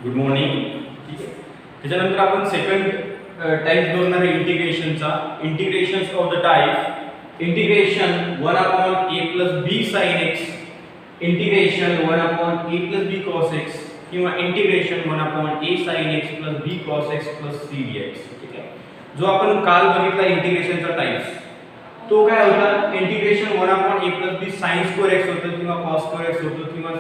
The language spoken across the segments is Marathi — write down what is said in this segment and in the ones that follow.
Good morning. ठीक आहे. त्याच्यानंतर आपण सेकंड टाइप बघणार आहे इंटिग्रेशनचा. Integrations of the type integration 1 upon a plus b sin x, integration 1 upon a plus b cos x किंवा integration 1 upon a sin x plus b cos x plus c dx. ठीक आहे. जो आपण काल बघितला इंटिग्रेशनचा टाइप्स तो काय होता, integration 1 upon a plus b sin square x होतं किंवा cos square x होतं किंवा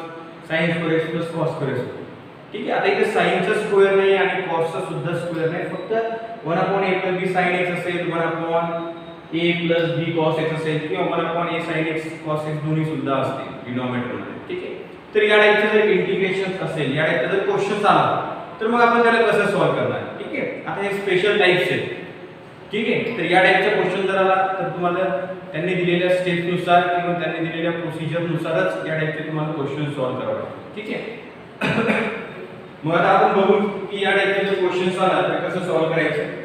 sin square x plus cos square x होतं. ठीक आहे. आता इथे sin चा स्क्वेअर नाही आणि cos चा सुद्धा स्क्वेअर नाही, फक्त 1 upon a plus b sin x असेल, 1 upon a plus b cos x असेल किंवा 1 upon a sin x cos x दोन्ही सुद्धा असतील डिनॉमिनेटर मध्ये. ठीक आहे. तर या टाइपचं जर इंटिग्रेशन असेल, या टाइपचा जर क्वेश्चन आला तर मग आपण त्याला कसं सॉल्व्ह करणार. ठीक आहे. आता हे स्पेशल टाइप्स आहेत. ठीक आहे. तर या टाइपचा क्वेश्चन जर आला तर तुम्हाला त्यांनी दिलेल्या स्टेप नुसार किंवा त्यांनी दिलेल्या प्रोसिजर नुसारच या टाइपचे तुम्हाला क्वेश्चन सॉल्व्ह करावे लागतील. ठीक आहे. मग आता आपण बघू की या टाइपचे जर क्वेश्चन्स आला तर कसं सॉल्व्ह करायचं.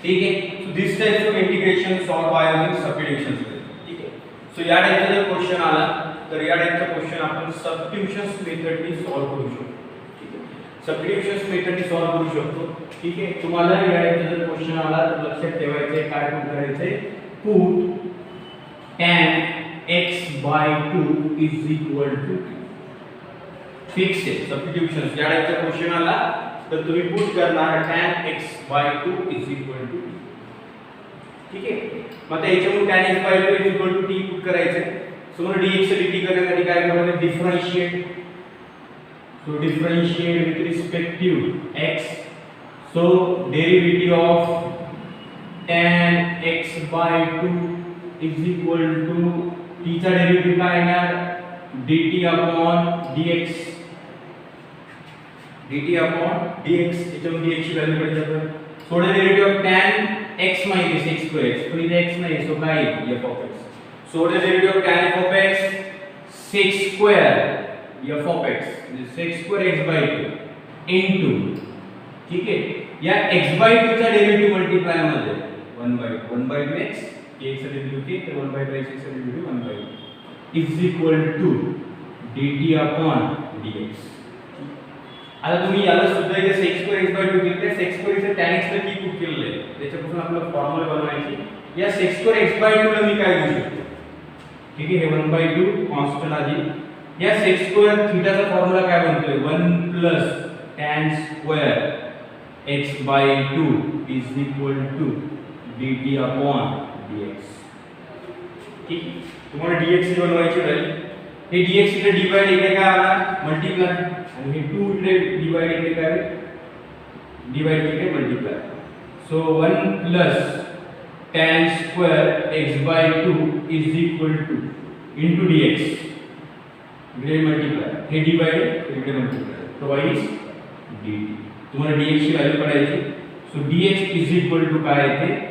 ठीक आहे. So this types of integration solve by using substitutions. ठीक आहे. सो या टाइपचा जर क्वेश्चन आला तर या टाइपचा क्वेश्चन आपण सबस्टिट्यूशन्स मेथडनी सॉल्व्ह करू शकतो. ठीक आहे. सबस्टिट्यूशन्स मेथडनी सॉल्व्ह करू शकतो. ठीक आहे. तुम्हाला या टाइपचा जर क्वेश्चन आला तर लक्षात ठेवायचे काय करायचे, put tan x by 2 is equal to fix आहे. सबस्टिट्यूशन्स या टाइपचा क्वेश्चन आला तर तुम्ही पुट करणार tan x by 2 is equal to t. ठीक आहे. मग आता याच्यातून tan x by 2 is equal to t put करायचं. सो मग dx dt करण्यासाठी काय करायचं, differentiate. So differentiate with respect to x. So derivative of tan x by 2 is equal to t चा डेरिवेटिव काय येणार, dt upon dx. dt upon dx, याच्यावर dx ची व्हॅल्यू काढली आपण. So derivative of tan x minus x square x, पण इथे x नाही, सो काय f of x. So derivative of tan f of x sec square f of x म्हणजे sec square x by 2 into. ठीक आहे. या x by 2 चा डेरिवेटिव मल्टिप्लाय मध्ये 1 by 2 x, x चा डेरिवेटिव k, तर 1 by 2 x चा derivative 1 by 2 is equal to dt upon dx. आता तुम्ही याला सुद्धा इथे sec square x by 2 घेतले, sec square इथे tan x ला की पुट केलेलं आहे, त्याच्यापासून आपल्याला फॉर्म्युला बनवायची. या sec square x by 2 ला मी काय घेऊ शकतो. ठीक आहे. हे 1 by 2 कॉन्स्टंट आधी. या sec square थीटा चा फॉर्म्युला काय बनतोय, 1 plus tan square x by 2 is equal to dt upon dx. ठीक. तुम्हाला dx बनवायची राहील. हे dx इकडे डिवाइड, इकडे काय आला मल्टिप्लाय, आणि हे 2 इकडे डिवाइड, इकडे काय डिवाइड, इकडे multiply. So 1 plus tan square x by 2 is equal to into dx. इकडे मल्टिप्लाय, हे डिवाइड, इकडे मल्टिप्लाय, twice dt. तुम्हाला dx ची व्हॅल्यू काढायची. So dx is equal to काय येते,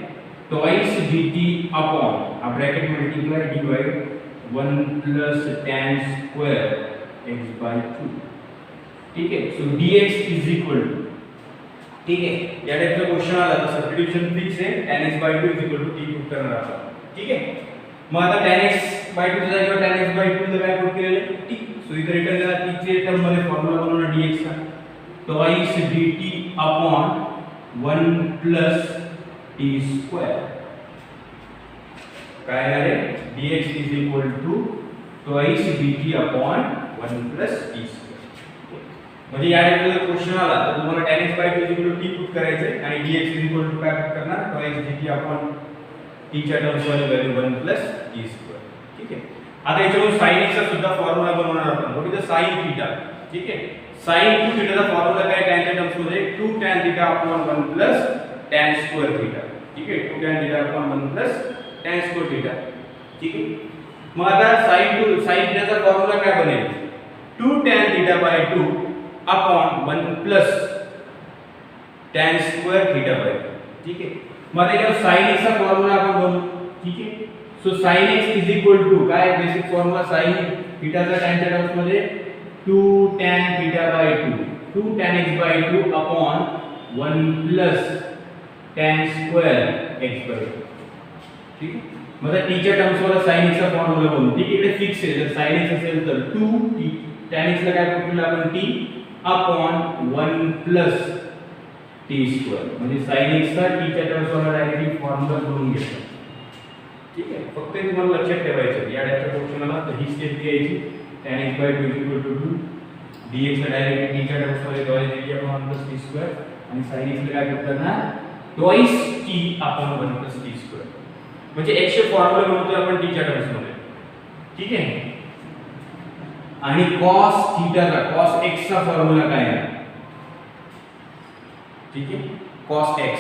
twice dt upon हा bracket multiply divide 1 plus tan square x by 2. ठीक आहे. So dx is equal to. ठीक आहे. या टाइपचा क्वेश्चन आला तर सबस्टिट्यूशन फिक्स आहे, tan x by 2 is equal to t put करणार आपण. ठीक आहे. मग आता tan x by 2 च्या जागेवर tan x by 2 ला काय पुट केलेलं आहे, t. सो इथे रिटर्न करा, t चे टर्म मध्ये फॉर्म्युला बनवणार dx चा, twice dt upon 1 plus t square. काय आहे, dx is equal to twice dt upon 1 plus t square. म्हणजे या टाइपचा क्वेश्चन आला तर तुम्हाला tan x by 2 is equal to t put करायचं आणि dx is equal to काय पुट करणार, twice dt upon t च्या टर्म्स मध्ये व्हॅल्यू 1 plus t square. ठीक आहे. आता याच्यावरून sin x चा सुद्धा फॉर्म्युला बनवणार आपण. What is the sin theta. ठीक आहे. sin 2 थीटा चा फॉर्म्युला काय, tan च्या टर्म्स मध्ये 2 tan theta upon 1 plus tan square theta. ठीक आहे. 2 tan theta upon 1 plus tan square theta. ठीक आहे. मग आता sin थीटा चा फॉर्म्युला काय बनेल, 2 tan theta by 2 upon 1 plus tan square theta by 2. ठीक आहे. मग त्याच्यावर sin x चा फॉर्म्युला आपण बनवू. ठीक आहे. So sin x is equal to काय, बेसिक फॉर्म्युला sin थीटा चा tan च्या टर्म्स मध्ये 2 tan theta by 2, 2 tan x by 2 upon 1 plus tan square x by 2. ठीक. मग t च्या टर्म्स वर sin x चा फॉर्म्युला बनवू. ठीक. इकडे फिक्स आहे, जर sin x असेल तर 2 t tan x ला काय पुट केलं आपण t, upon 1 plus t square. म्हणजे sin x चा t च्या टर्म्स मध्ये डायरेक्टली फॉर्म्युला करून घेतो. ठीक आहे. फक्त हे तुम्हाला लक्षात ठेवायचं या टाइपच्या क्वेश्चनला तर ही स्टेप घ्यायची tan x by 2 = 2 dx directly t च्या टर्म्स मध्ये द्वारे दिली आपण 1 प्लस टी स्क्वेअर आणि sin x ला काय करताना twice t upon 1 plus t square. म्हणजे x चे फॉर्म्युला बनवतोय आपण t च्या टर्म्स मध्ये. ठीक आहे. आणि cos थीटा चा cos x चा फॉर्म्युला काय आहे? ठीक आहे. cos x.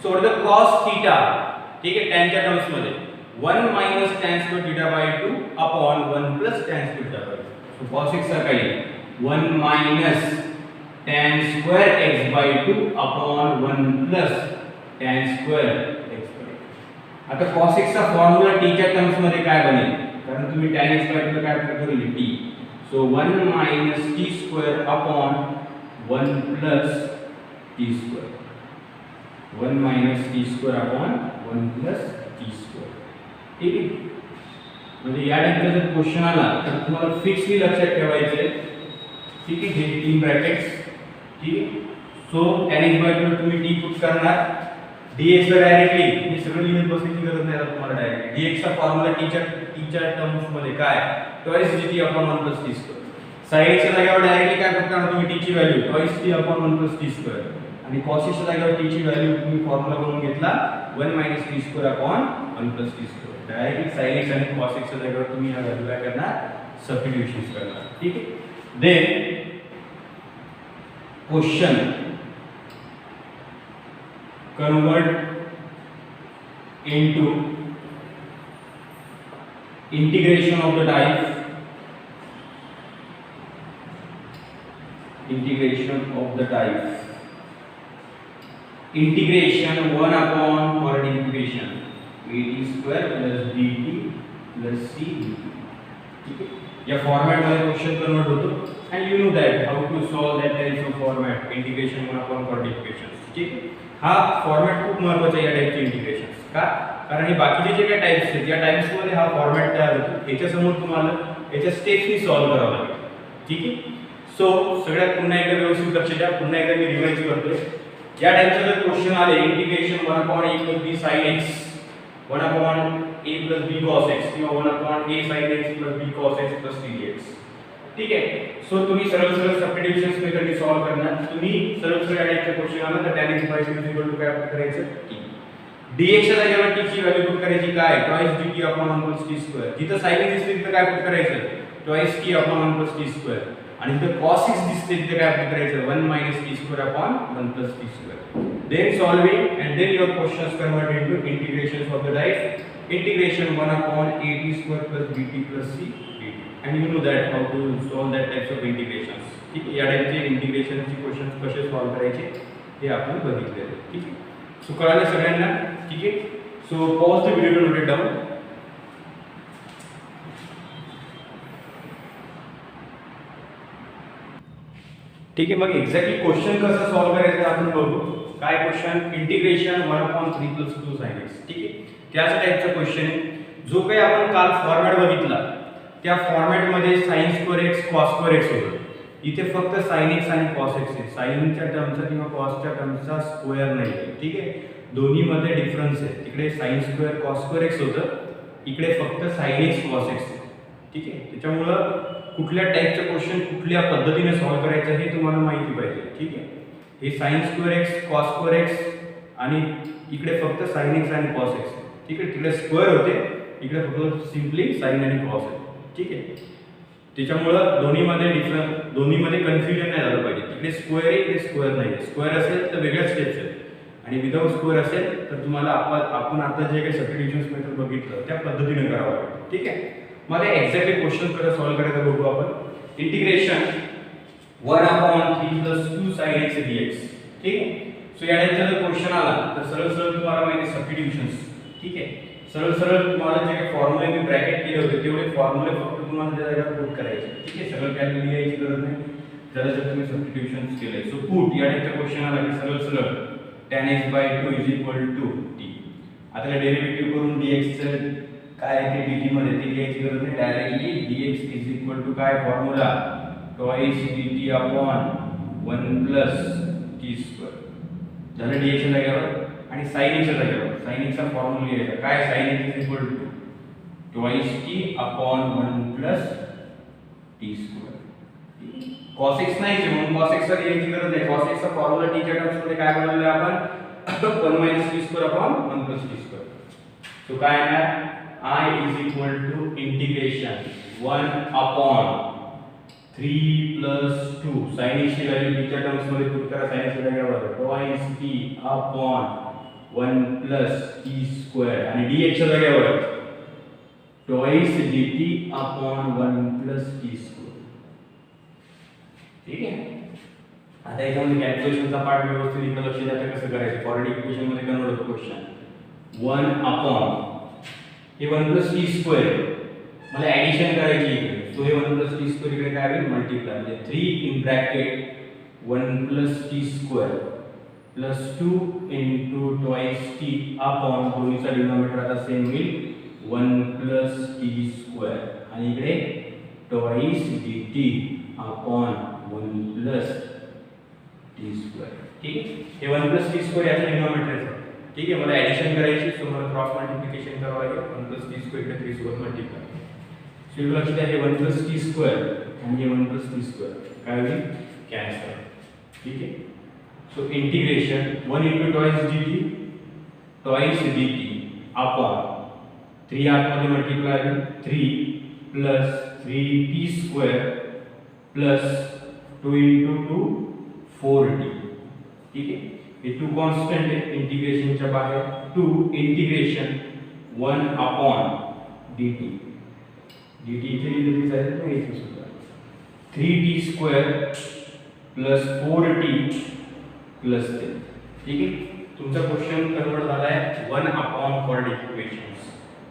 So what is the cos theta? ठीक आहे. tan च्या टर्म्स मध्ये 1 minus tan square theta by 2 upon 1 plus tan square theta by 2. So cos x चा काय आहे? 1 minus tan square x by 2 upon 1 plus tan square x by 2. आता cos x चा फॉर्म्युला t च्या टर्म्स मध्ये काय बनेल? कारण तुम्ही tan x by 2 काय ठरवले t. So 1 minus t square upon 1 plus t square. 1 minus t square upon 1 plus t square. ठीक आहे. म्हणजे या टाइपचा जर क्वेश्चन आला तर तुम्हाला फिक्सली लक्षात ठेवायचं आहे. ठीक आहे. हे तीन ब्रॅकेट्स. ठीक आहे. सो tan x by 2 तुम्ही t पुट करणार dx ला डायरेक्टली हे सगळं लिहित बसायची गरज नाही तुम्हाला डायरेक्टली dx चा फॉर्म्युला t च्या टर्म्स मध्ये काय twice dt upon 1 plus t square. sin x च्या जागेवर डायरेक्टली काय पुट करणार तुम्ही t ची value twice t upon 1 plus t square आणि cos x च्या जागेवर t ची व्हॅल्यू तुम्ही फॉर्म्युला बनवून घेतला 1 minus t square upon 1 plus t square. Directly sin x आणि cos x च्या जागेवर तुम्ही या व्हॅल्यू काय करणार सबस्टिट्यूशन्स करणार. ठीक आहे. Then question convert into integration of the type integration 1 upon word integration at square plus dt plus c dt. ठीक है. या फॉर्मॅट मध्ये क्वेश्चन कन्वर्ट होतो and you know that how to solve that type of format integration 1 upon word integration. ठीक है. हा फॉर्मॅट खूप महत्त्वाचा आहे या टाइपचे इंटिग्रेशन्स. का? कारण हे बाकीचे जे काही टाइप्स आहेत या टाइप्स मध्ये हा फॉर्मॅट तयार होतो. याच्या समोर तुम्हाला याच्या स्टेप्सनी सॉल्व्ह करावं लागेल. ठीक आहे. सो सगळ्यात पुन्हा एकदा व्यवस्थित लक्ष द्या. पुन्हा एकदा मी रिवाइज करतोय. या टाइपचे जर क्वेश्चन आले integration 1 upon a plus b sin x 1 upon a plus b cos x किंवा 1 upon a sin x plus b cos x plus c dx. ठीक आहे. सो तुम्ही सरळ सबस्टिट्यूशन्स मेथडने सॉल्व्ह करणार. तुम्ही सरळ या टाइपचे क्वेश्चन आला तर tan x by 2 = काय करायचं t. dx च्या जागेवर t ची व्हॅल्यू पुट करायची काय twice dt upon 1 plus t square. जिथे sin x दिसते तिथे काय पुट करायचं twice t upon 1 plus t square. आणि जिथे cos x दिसते तिथे काय पुट करायचं 1 minus t square upon 1 plus t square. Then solving and then your questions convert into integrations of the type integration 1 upon at square plus bt plus c dt. And you know that how to solve that types of integrations. ठीक आहे. या टाइपचे इंटिग्रेशनचे क्वेश्चन्स कसे सॉल्व्ह करायचे हे आपण बघितलेले. ठीक आहे. सो कळालं सगळ्यांना. ठीक आहे. So pause the video, note it down. ठीक आहे. मग एक्झॅक्टली क्वेश्चन कसं सॉल्व्ह करायचं आपण बघू. काय question integration 1 upon 3 plus 2 sin x. ठीक आहे. त्याच टाइपचा क्वेश्चन आहे. जो काही आपण काल फॉर्मॅट बघितला त्या फॉर्मॅट मध्ये sin square x cos square x होतं. इथे फक्त sin x आणि cos x आहे. sin च्या टर्मचा किंवा cos च्या टर्मचा स्क्वेअर नाही. ठीक आहे. दोन्ही मध्ये डिफरन्स आहे. तिकडे sin square cos square x होतं, इकडे फक्त sin x cos x आहे. ठीक आहे. त्याच्यामुळं कुठल्या टाइपचे क्वेश्चन कुठल्या पद्धतीने सॉल्व्ह करायचं हे तुम्हाला माहिती पाहिजे. ठीक आहे. हे sin square x cos square x आणि इकडे फक्त sin x आणि cos x. ठीक आहे. तिकडे स्क्वेअर होते, इकडे फक्त सिंपली sin आणि cos आहे. ठीक आहे. त्याच्यामुळं दोन्हीमध्ये कन्फ्युजन नाही झालं पाहिजे. तिकडे स्क्वेअर आहे, इकडे स्क्वेअर नाही आहे. स्क्वेअर असेल तर वेगळ्या स्टेप्स आहेत आणि विदाउट स्क्वेअर असेल तर तुम्हाला आपण आता जे काही सबस्टिट्यूशन्स मेथड बघितलं त्या पद्धतीने करावं लागेल. ठीक आहे. मग एक्झॅक्टली क्वेश्चन कसं सॉल्व्ह करायचं बघू आपण. Integration 1 upon 3 plus 2 sin x dx. ठीक आहे. सो या टाइपचा जर क्वेश्चन आला तर सरळ तुम्हाला माहिती सबस्टिट्यूशन्स. ठीक आहे. सरळ तुम्हाला जे काही फॉर्म्युले मी ब्रॅकेट केले होते तेवढे फॉर्म्युले फक्त तुम्हाला त्या जागेवर पुट करायचे. ठीक आहे. सगळं काय लिहायची गरज नाही. जर तुम्ही सबस्टिट्यूशन्स केले सो पुट या टाइपचा क्वेश्चन आला की सरळ tan x by 2 = t. आता डेरिव्हेटिव्ह करून dx चं काय आहे ते dt मध्ये ते लिहायची गरज नाही. डायरेक्टली dx काय formula twice dt upon 1 plus t square झालं डी च्या जागेवर. आणि साइन च्या जागेवर साइन चा फॉर्म्युला लिहायचा काय sine is equal to twice t upon 1 plus t square. cos x नाही आहे म्हणून cos x चा लिहायची गरज नाही. cos x चा फॉर्म्युला टी च्या टर्म्स मध्ये काय बनवलंय आपण 1 minus t square upon 1 plus t square. So काय येणार I is equal to integration 1 upon 3 plus 2 sin x ची व्हॅल्यू t च्या टर्म्स मध्ये पुट करा sin x च्या जागेवर twice t upon 1 plus t square आणि dx च्या जागेवर twice dt upon 1 plus t square. ठीक आहे. आता याच्यामध्ये कॅल्क्युलेशनचा पार्ट व्यवस्थित इकडे लक्ष द्या कसं करायचं. क्वाड्रॅटिक इक्वेशन मध्ये कन्वर्ट होतो क्वेश्चन 1 अपॉन हे 1 प्लस टी स्क्वेअर मला ऍडिशन करायची इकडे. सो हे 1 प्लस टी स्क्वेअर इकडे काय होईल मल्टिप्लाय म्हणजे 3 in bracket 1 plus t square plus 2 into twice t upon दोन्हीचा डिनॉमिनेटर आता सेम होईल 1 प्लस टी स्क्वेअर आणि इकडे twice dt upon 1 plus t square. ठीक आहे. हे 1 प्लस टी स्क्वेअर याचा डिनॉमिनेटर आहे. ठीक आहे. मला ऍडिशन करायची सो मला क्रॉस मल्टिप्लिकेशन करावं लागेल 1 प्लस टी स्क्वेअर इकडे 3 सोबत मल्टिप्लाय. सो इकडे लक्षात आहे हे 1 प्लस टी स्क्वेअर आणि हे 1 प्लस टी स्क्वेअर काय होईल कॅन्सल. ठीक आहे. So integration 1 into twice dt upon 3 आतमध्ये मल्टिप्लाय होईल 3 plus 3t square plus 2 into 2 4t. ठीक आहे. हे 2 कॉन्स्टंट आहे इंटिग्रेशनच्या बाहेर 2 इंटिग्रेशन 1 अपॉन dt dt इथे लिहिलं जाईल ना इथे सुद्धा 3t square plus 4t plus 10. ठीक आहे. तुमचा क्वेश्चन कन्वर्ट झालाय 1 अपॉन क्वाड्रॅटिक इक्वेशन्स.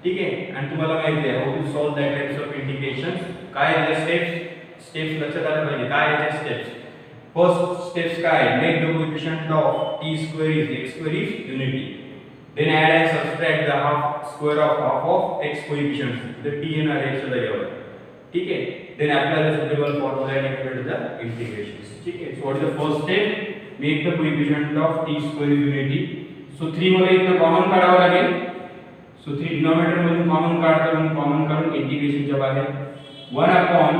ठीक आहे. आणि तुम्हाला माहिती आहे how to solve that types of integrations. काय आहे स्टेप्स लक्षात आलं पाहिजे. काय आहे ते स्टेप्स. फर्स्ट स्टेप्स काय make the coefficient of t square is x square is unity. Then add and subtract the half of x coefficients. The t and r च्या जागेवर. ठीक आहे. Then apply the suitable formula and calculate the integrations. ठीक आहे. So what is the first step? Make the coefficient of t square is unity. So 3 मला इथं कॉमन काढावं लागेल. So 3 डिनॉमिनेटर मधून कॉमन काढतो म्हणून कॉमन काढून इंटिग्रेशनच्या बाहेर 1 अपॉन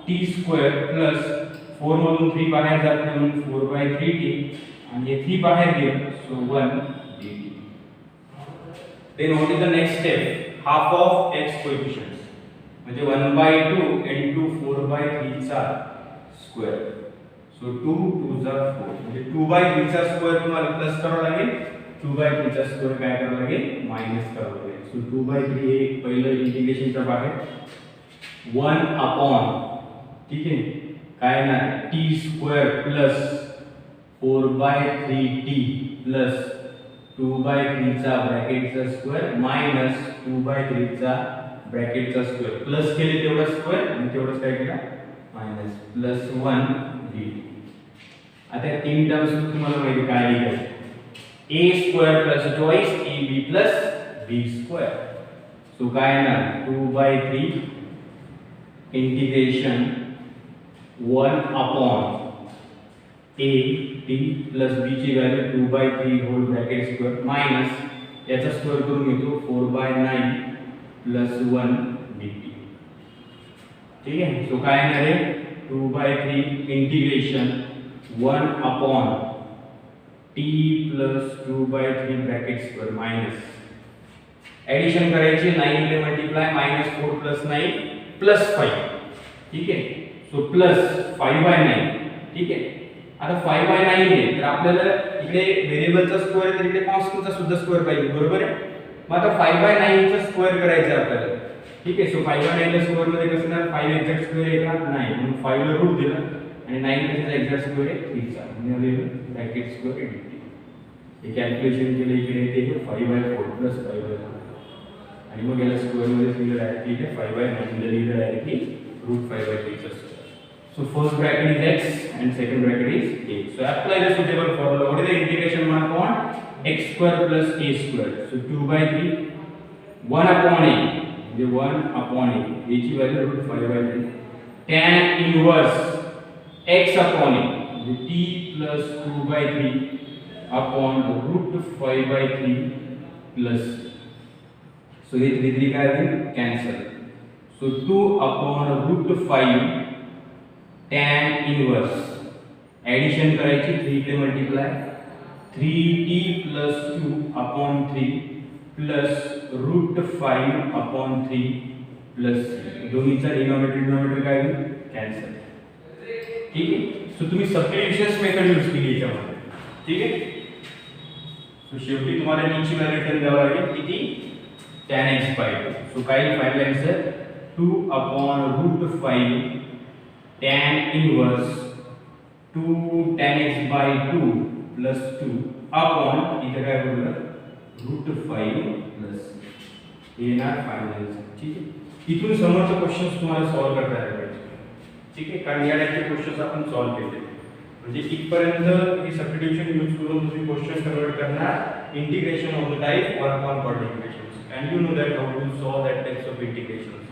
t स्क्वेअर प्लस 4 मधून 3 बाहेर जाते म्हणून 4/3t आणि हे 3 बाहेर गेलं so 1 dt. Then what is the next step half of x coefficients म्हणजे 1/2 into 4/3 चा स्क्वेअर. सो 2 2 जा 4 म्हणजे 2/3 चा स्क्वेअर तुम्हाला प्लस करावा लागेल 2/3 चा स्क्वेअर काय करावा लागेल मायनस करावा लागेल. सो 2/3 हे पहिलं इंटिग्रेशनच्या बाहेर 1 अपॉन ठीक आहे काय ना t square plus 4/3t plus 2/3 चा ब्रॅकेटचा स्क्वेअर मायनस 2/3 चा ब्रॅकेटचा स्क्वेअर प्लस केले तेवढा स्क्वेअर आणि तेवढंच काय केला मायनस प्लस 1 dt. आता तीन टर्म्स तुम्हाला माहिती काय लिहायचं a square plus twice ab plus b square. So काय ना 2/3 integration 1 upon a t plus b ची value 2/3 whole bracket square minus याचा स्क्वेअर करून घेतो 4/9 प्लस 1 dt. ठीक आहे. सो काय येणार आहे 2/3 integration 1 upon t plus 2/3 bracket square minus addition करायची 9 ने मल्टिप्लाय मायनस 4 प्लस 9 प्लस 5. ठीक आहे. So plus 5/9. ठीक आहे. आता 5/9 आहे तर आपल्याला इकडे व्हेरिएबलचा स्क्वेअर तर इकडे कॉन्स्टंटचा सुद्धा स्क्वेअर पाहिजे बरोबर आहे. मग आता 5/9 चा स्क्वेअर करायचा आपल्याला. ठीक आहे. सो 5/9 ला स्क्वेअर मध्ये कसं ना 5 एक्झॅक्ट स्क्वेअर आहे का नाही म्हणून 5 ला रूट दिलं आणि 9 कशाचा एक्झॅक्ट स्क्वेअर आहे 3 चा म्हणजे ब्रॅकेट स्क्वेअर आहे dt. हे कॅल्क्युलेशन केलं इकडे ते 5/4 प्लस 5/4 आणि मग याला स्क्वेअर मध्ये लिहिलं डायरेक्टली इथे 5/9 ला लिहिलं डायरेक्टली √5/3 चा square. So first bracket is x and second bracket is a. So apply the suitable formula. What is the integration 1 upon x square plus a square? So 2/3 1 upon a. The 1 upon a. A ची value √5/3. Tan inverse x upon a. t plus 2/3 upon root 5/3 plus, so हे 3 काय होईल cancel, so 2 upon root 5 tan inverse, addition करायची 3 इकडे multiply 3t plus 2 upon 3 plus root 5 upon 3 plus दोन्हीचा डिनॉमिनेटर काय होईल कॅन्सल. ठीक आहे, सो तुम्ही सबस्टिट्यूशन्स मेथड यूज केली याच्यामध्ये. ठीक आहे, सो शेवटी तुम्हाला t ची व्हॅल्यू रिटर्न द्यावी लागेल किती tan x/2. सो काय येईल final answer 2 upon root 5 tan inverse 2 tan x/2 plus 2 upon इथे काय बोललं root 5 plus येणार फायनल आन्सर. ठीक आहे, इथून समोरचे क्वेश्चन्स तुम्हाला सॉल्व करता यायला पाहिजे. ठीक आहे, कारण या टाइपचे क्वेश्चन्स आपण सॉल्व केले म्हणजे इथपर्यंत हे सबस्टिट्यूशन यूज करून तुम्ही क्वेश्चन कन्वर्ट करणार integration of the type 1 upon chord integrations and you know that how to solve that types of integrations.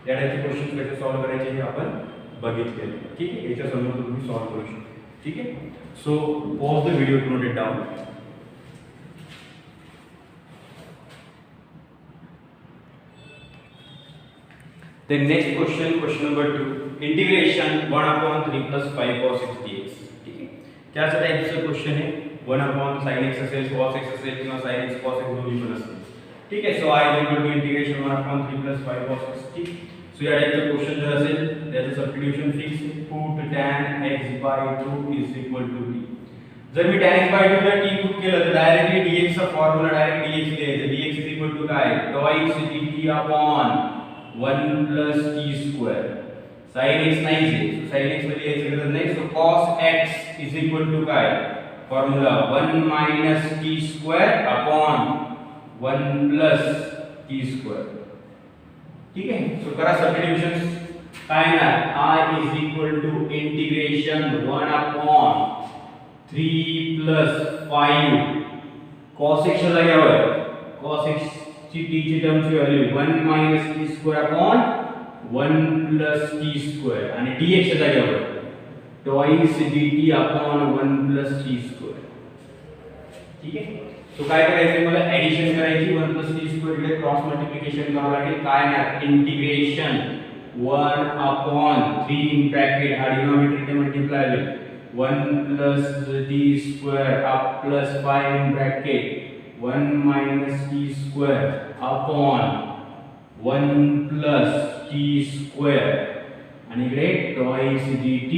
या टाइपचे क्वेश्चन्स कसे सॉल्व करायचे हे आपण बघितले. ठीक आहे, याच्या समोर तुम्ही सॉल्व करू शकता. ठीक आहे, so pause the video to note it down. The next question, question number 2, integration 1 upon 3 plus 5 cos x dx. ठीक आहे, त्याच टाइपचं क्वेश्चन आहे. 1 upon sin x असेल, cos x असेल किंवा sin x cos x दोन्ही पण असतील. ठीक आहे, so I is equal to integration 1 upon 3 plus 5 cos x. ठीक, सो या टाइपचं क्वेश्चन जर असेल त्याचं सबस्टिट्यूशन फिक्स आहे. put tan x/2 is equal to t. जर मी tan x/2 ला t पुट केलं तर डायरेक्टली dx चा फॉर्म्युला डायरेक्ट dx लिहायचं. dx is equal to काय twice dt upon 1 plus t square. sin x नाही आहे, sin x मध्ये यायची गरज नाही. So cos x is equal to काय formula 1 minus t square upon 1 plus t square. ठीक आहे, सो करा सबस्टिट्यूशन्स. काय येणार I is equal to integration 1 upon 3 plus 5 cos x ला घ्यावं. cos x ची t ची टर्मची value 1 minus t square upon 1 plus t square आणि dx च्या जागेवर twice dt upon 1 plus t square. ठीक आहे, सो काय करायचं मला ऍडिशन करायची 1 plus t square इकडे क्रॉस मल्टिप्लिकेशन करावं लागेल. काय ना इंटिग्रेशन 1 upon 3 इन ब्रॅकेट हा डिनॉमिनेटर इथे मल्टिप्लाय होईल 1 plus t square up plus 5 in bracket 1 minus t square upon 1 plus t square आणि इकडे twice dt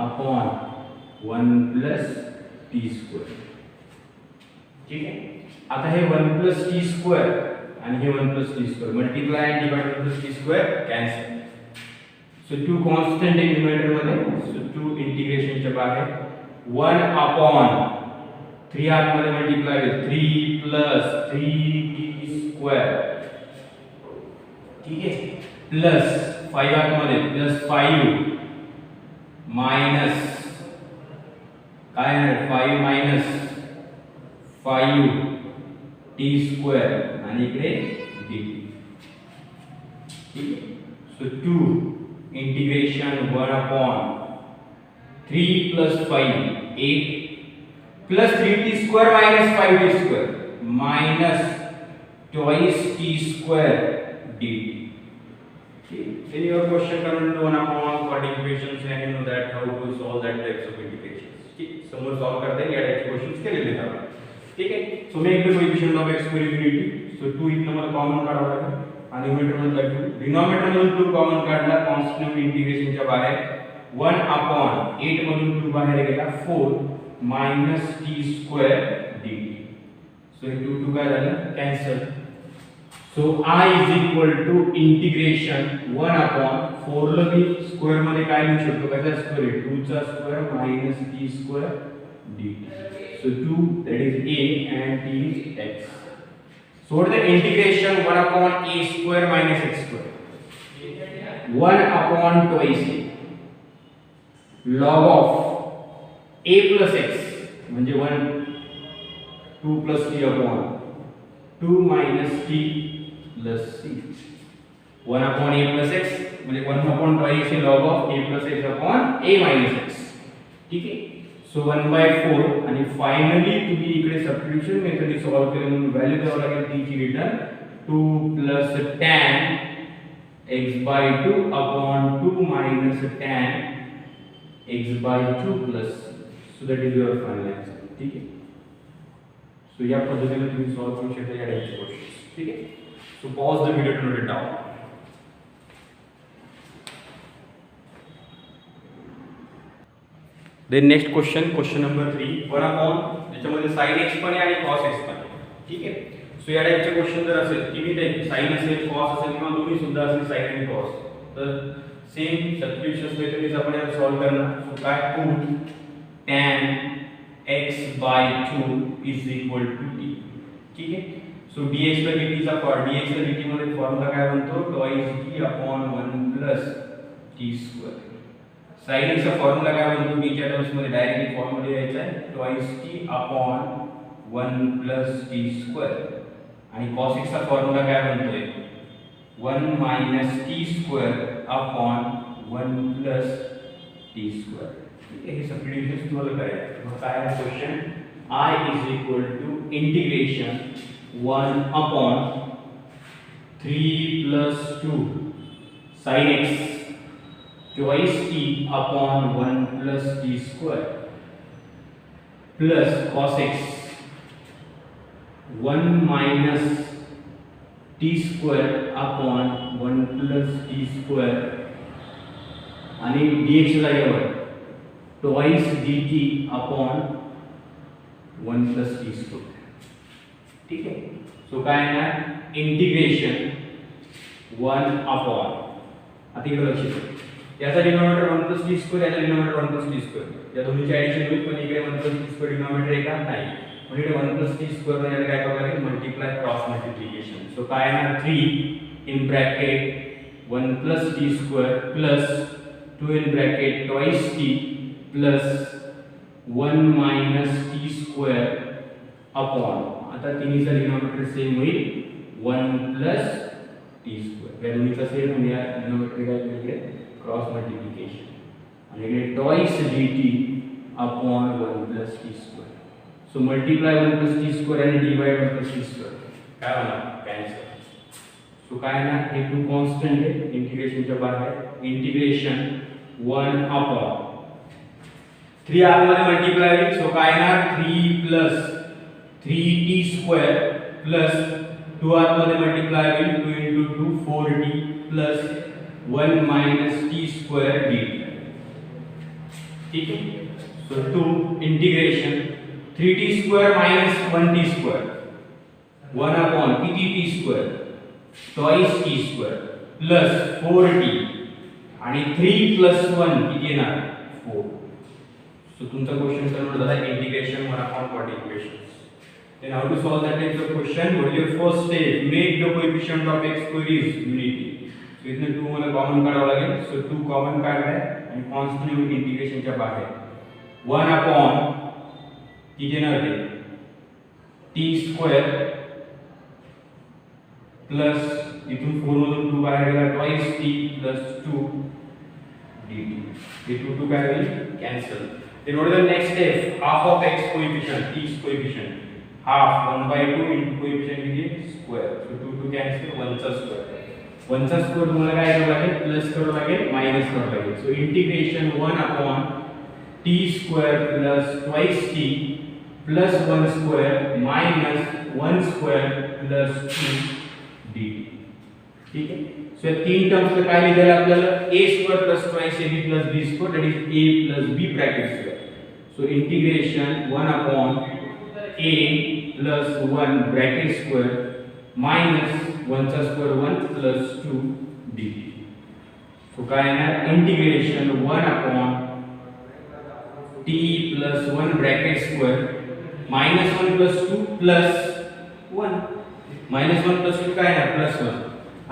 upon 1 plus t square. ठीक आहे, आता हे 1 plus t square आणि हे 1 plus t square मल्टिप्लाय आणि divide 1 plus t square cancel. So 2 constant आहे न्यूमरेटर मध्ये, सो 2 इंटिग्रेशनच्या बाहेर 1 upon 3 आतमध्ये मल्टिप्लाय होईल 3 plus 3t square. ठीक आहे, प्लस 5 आतमध्ये प्लस 5 मायनस काय आहे 5 minus 5 t square आणि इकडे dt. ठीक आहे, so 2 integration 1 upon 3 plus 5 8 plus 3t square minus 5t square minus twice t square dt. Okay, in your question current 1 upon chord equations and you know that how to solve that types of integrations. ठीक, समोर सॉल्व करता येईल या टाइपचे क्वेश्चन्स केलेले आहेत. ठीक आहे, सो मी एकदा coefficient of x for infinity. So 2 इथनं मला कॉमन काढावं लागेल आणि न्यूमरेटर मधला 2 डिनॉमिनेटर मधून 2 कॉमन काढला कॉन्स्टंट इंटिग्रेशनच्या बाहेर 1 upon 8 मधून 2 बाहेर गेला 4 minus t square dt. So हे 2 काय झालं cancel. So I is equal to integration 1 upon 4 ला मी स्क्वेअर मध्ये काय लिहू शकतो कसा स्क्वेअर आहे 2 चा square minus t square dt. So 2 that is a and t is x. So what is the integration 1 upon a square minus x square? 1 upon twice a log of a plus x म्हणजे 1 2 plus t upon 2 minus t plus c. 1 upon a plus x म्हणजे 1 upon twice a log of a plus x upon a minus x. ठीक आहे. सो 1/4 आणि फायनली तुम्ही इकडे सबस्टिट्यूशन मेथडने सॉल्व्ह केलं म्हणून व्हॅल्यू द्यावं लागेल ती ची return 2 + tan x/2 upon 2 - tan x/2 plus so that is your final answer. ठीक आहे. सो या पद्धतीने तुम्ही सॉल्व्ह करू शकता या टाइपचे क्वेश्चन्स. ठीक आहे. So pause the video to note it down. Then next question number 3 1/, ज्याच्यामध्ये sin x पण आहे आणि cos x पण आहे. ठीक आहे. सो या टाइपचे क्वेश्चन जर असेल तिन्ही टाइप sin असेल cos असेल किंवा दोन्ही सुद्धा असेल sin आणि cos, तर सेम सबस्टिट्यूशन मेथडने आपण याला सॉल्व्ह करणार. सो काय put tan x/2 is equal to t. ठीक आहे. सो dx ला dt चा dx ला dt मध्ये फॉर्म्युला काय बनतो 2t upon 1 plus t². sin x चा फॉर्म्युला काय बनतो b च्या टर्म्स मध्ये डायरेक्टली फॉर्म्युला लिहायचा आहे 2t upon 1 plus t². आणि cos x चा फॉर्म्युला काय बनतोय 1 minus t² upon 1 plus t². ठीक आहे. हे सबस्टिट्यूशन्स तुम्हाला करायचे. मग काय आहे question I is equal to integration 1 upon 3 plus 2 sin x twice t upon 1 plus t² plus cos x 1 minus t² upon 1 plus t² आणि dx जागेवर twice dt upon 1 plus t². ठीक आहे. सो काय आहे इंटिग्रेशन 1 upon, आता इकडे लक्ष द्या, याचा डिनॉमिनेटर 1 plus t², याचा डिनॉमिनेटर 1 plus t². या दोन्हीची ऍडिशन होईल पण इकडे 1 plus t² डिनॉमिनेटर आहे का नाही, म्हणजे इकडे 1 plus t² ला याला काय करावं लागेल मल्टिप्लाय क्रॉस मल्टिप्लिकेशन. सो काय आहे 3 in bracket 1 plus t² plus 2 in bracket twice t plus 1 minus t² upon, आता तिन्हीचा डिनॉमिनेटर सेम होईल 1 plus t². या दोन्हीचा सेम म्हणजे या डिनॉमिनेटर काय इकडे क्रॉस मल्टिप्लिकेशन आणि इकडे twice dt upon 1 plus t². So multiply 1 plus t² आणि डिवाइड 1 plus t², काय होणार कॅन्सल. सो काय ना हे टू कॉन्स्टंट आहे इंटिग्रेशनच्या बाहेर. इंटिग्रेशन 1 upon 3 आतमध्ये मल्टिप्लाय होईल. सो काय ना 3 plus 3t² plus 2 आतमध्ये मल्टिप्लाय होईल 2 into 2 4t plus 1 minus t² dt. ठीक आहे. So 2 integration 3t² minus 1t², 1 upon किती t² twice t² plus 4t आणि 3 plus 1 किती येणार 4. सो तुमचा क्वेश्चन कन्वर्ट झाला integration 1 upon 40 equations. Then how to solve that type of question? What is your first step? Make the coefficient of x squares unity. So इथनं 2 मला कॉमन काढावं लागेल. सो 2 कॉमन काढलाय आणि कॉन्स्टंट इंटिग्रेशनच्या बाहेर 1 upon किती येणार ते t² प्लस इथून 4 मधून 2 बाहेर गेला twice t plus 2 dt. हे 2 काय होईल cancel. Then what is the next step? Half of x coefficient, t's coefficient, half 1/2 into coefficient किती square. So 2 cancel 1 चा square. 1 चा square तुम्हाला काय करावं लागेल प्लस करावं लागेल मायनस करावं लागेल. So integration 1 upon t² plus twice t plus 1 square minus 1 square plus 2 dt. ठीक आहे. सो तीन टर्म्स काय लिहिलेलं आपल्याला a² plus twice ab plus b² that is a plus b bracket square. So integration 1 upon a plus 1 bracket square minus 1 चा square 1 plus 2 dt. So काय येणार integration 1 upon t plus 1 bracket square minus 1 plus 2 plus 1 minus 1 plus 2 काय येणार plus 1.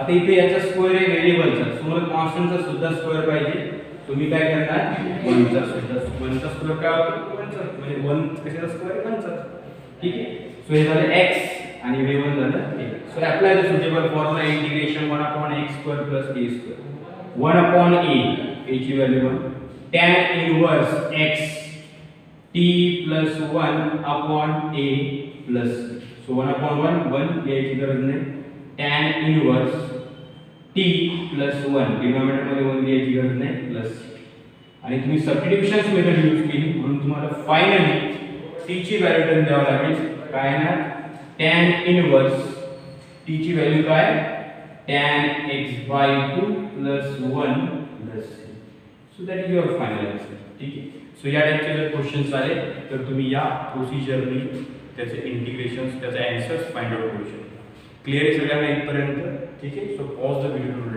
आता इथे याचा स्क्वेअर आहे व्हेरिएबलचा, सो मला कॉन्स्टंटचा सुद्धा स्क्वेअर पाहिजे. तुम्ही काय करणार 1 चा सुद्धा 1 चा स्क्वेअर काय होतो 1 चा, म्हणजे 1 कशाचा स्क्वेअर 1 चा. ठीक आहे. सो हे झालं x आणि हे 1 झालं a. So apply the suitable formula integration 1 upon x² plus a². 1 upon a ची value 1 tan inverse x t plus 1 upon a plus, so 1 upon 1 याची गरज नाही, tan inverse t plus 1 denominator मध्ये 1 याची गरज नाही प्लस, आणि तुम्ही सबस्टिट्यूशन्स मेथड यूज केली म्हणून तुम्हाला फायनली t ची व्हॅल्यू टर्म द्यावी लागेल. काय ना, tan इनवर्स t ची व्हॅल्यू काय, tan x/2 plus 1 plus c. So that is your final answer. ठीक आहे. सो या टाइपचे जर क्वेश्चन्स आले तर तुम्ही या प्रोसिजरनी त्याचे इंटिग्रेशन्स, त्याचे आन्सर्स फाइंड आउट करू शकता. क्लिअर आहे सगळ्यांना इथपर्यंत? ठीक आहे. So pause the video to